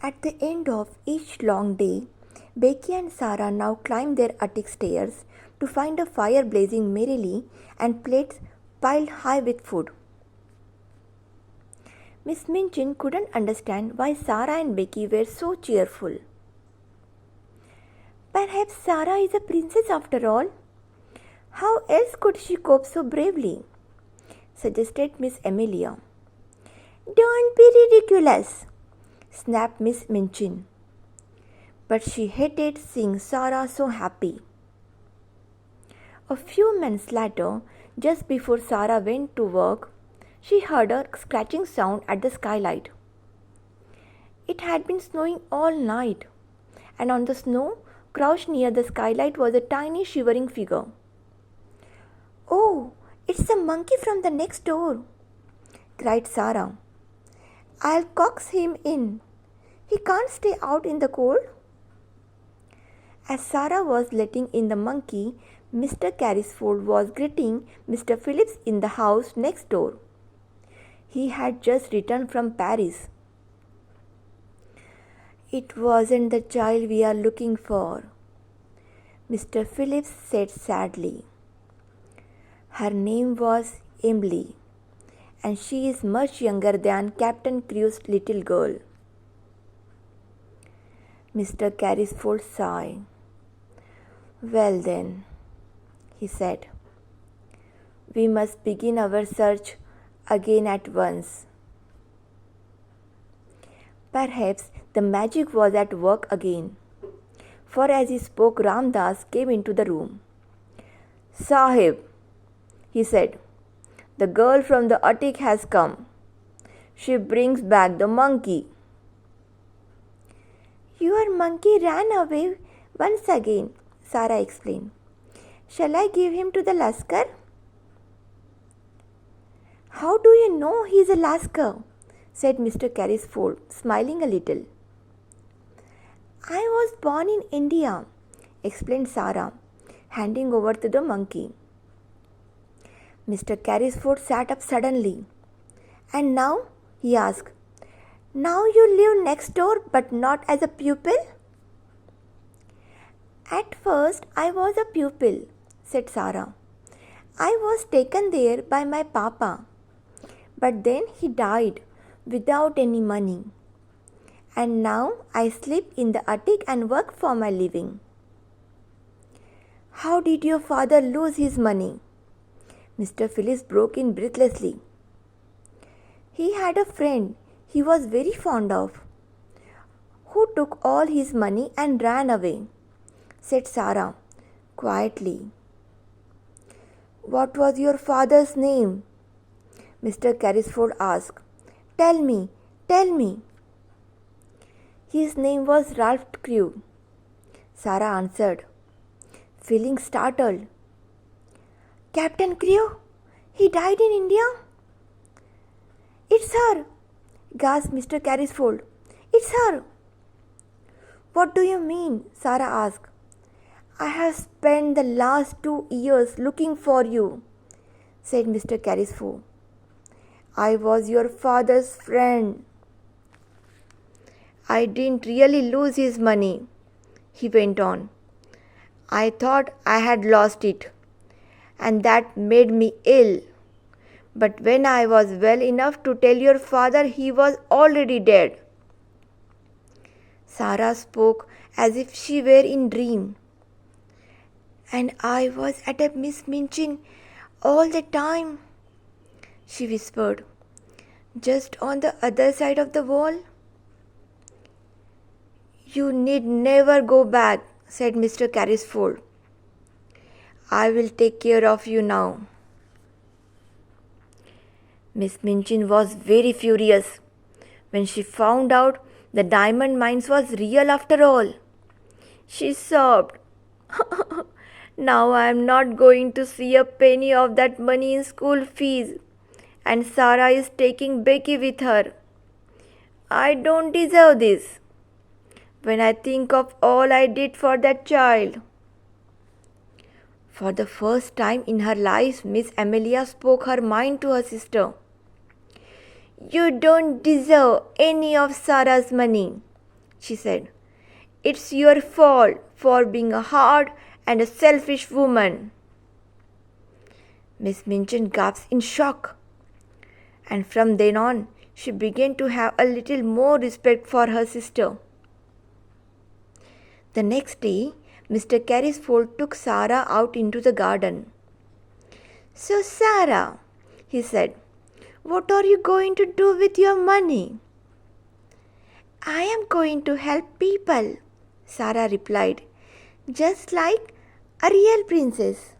At the end of each long day, Becky and Sarah now climbed their attic stairs to find a fire blazing merrily and plates piled high with food. Miss Minchin couldn't understand why Sarah and Becky were so cheerful. Perhaps Sarah is a princess after all. How else could she cope so bravely? Suggested Miss Amelia. Don't be ridiculous, snapped Miss Minchin. But she hated seeing Sarah so happy. A few minutes later, just before Sarah went to work, she heard a scratching sound at the skylight. It had been snowing all night, and on the snow, crouched near the skylight was a tiny shivering figure. Oh, it's the monkey from the next door, cried Sarah. I'll coax him in. He can't stay out in the cold. As Sarah was letting in the monkey, Mr. Carrisford was greeting Mr. Phillips in the house next door. He had just returned from Paris. It wasn't the child we are looking for, Mr. Phillips said sadly. Her name was Emily, and she is much younger than Captain Crew's little girl. Mr. Carrisford sighed. Well then, he said, we must begin our search again at once. Perhaps the magic was at work again, for as he spoke, Ramdas came into the room. Sahib, he said, the girl from the attic has come. She brings back the monkey. Your monkey ran away once again, Sarah explained. Shall I give him to the Lascar? How do you know he is a Lascar? Said Mr. Carrisford, smiling a little. I was born in India, explained Sarah, handing over to the monkey. Mr. Carrisford sat up suddenly. And now? He asked. Now you live next door but not as a pupil? At first I was a pupil, said Sarah. I was taken there by my papa. But then he died without any money. And now I sleep in the attic and work for my living. How did your father lose his money? Mr. Phillips broke in breathlessly. He had a friend he was very fond of, who took all his money and ran away, said Sarah quietly. What was your father's name? Mr. Carrisford asked. Tell me. His name was Ralph Crewe, Sarah answered, feeling startled. Captain Crewe? He died in India? It's her, gasped Mr. Carrisford. It's her. What do you mean? Sarah asked. I have spent the last 2 years looking for you, said Mr. Carrisford. I was your father's friend. I didn't really lose his money, he went on. I thought I had lost it, and that made me ill. But when I was well enough to tell your father, he was already dead. Sarah spoke as if she were in dream. And I was at a Miss Minchin all the time, she whispered, just on the other side of the wall. You need never go back, said Mr. Carrisford. I will take care of you now. Miss Minchin was very furious when she found out the diamond mines was real after all. She sobbed, Now I am not going to see a penny of that money in school fees, and Sarah is taking Becky with her. I don't deserve this. When I think of all I did for that child. For the first time in her life, Miss Amelia spoke her mind to her sister. You don't deserve any of Sarah's money, she said. It's your fault for being a hard and a selfish woman. Miss Minchin gasped in shock, and from then on she began to have a little more respect for her sister. The next day, Mr. Carrisford took Sarah out into the garden. So, Sarah, he said, what are you going to do with your money? I am going to help people, Sarah replied, just like a real princess.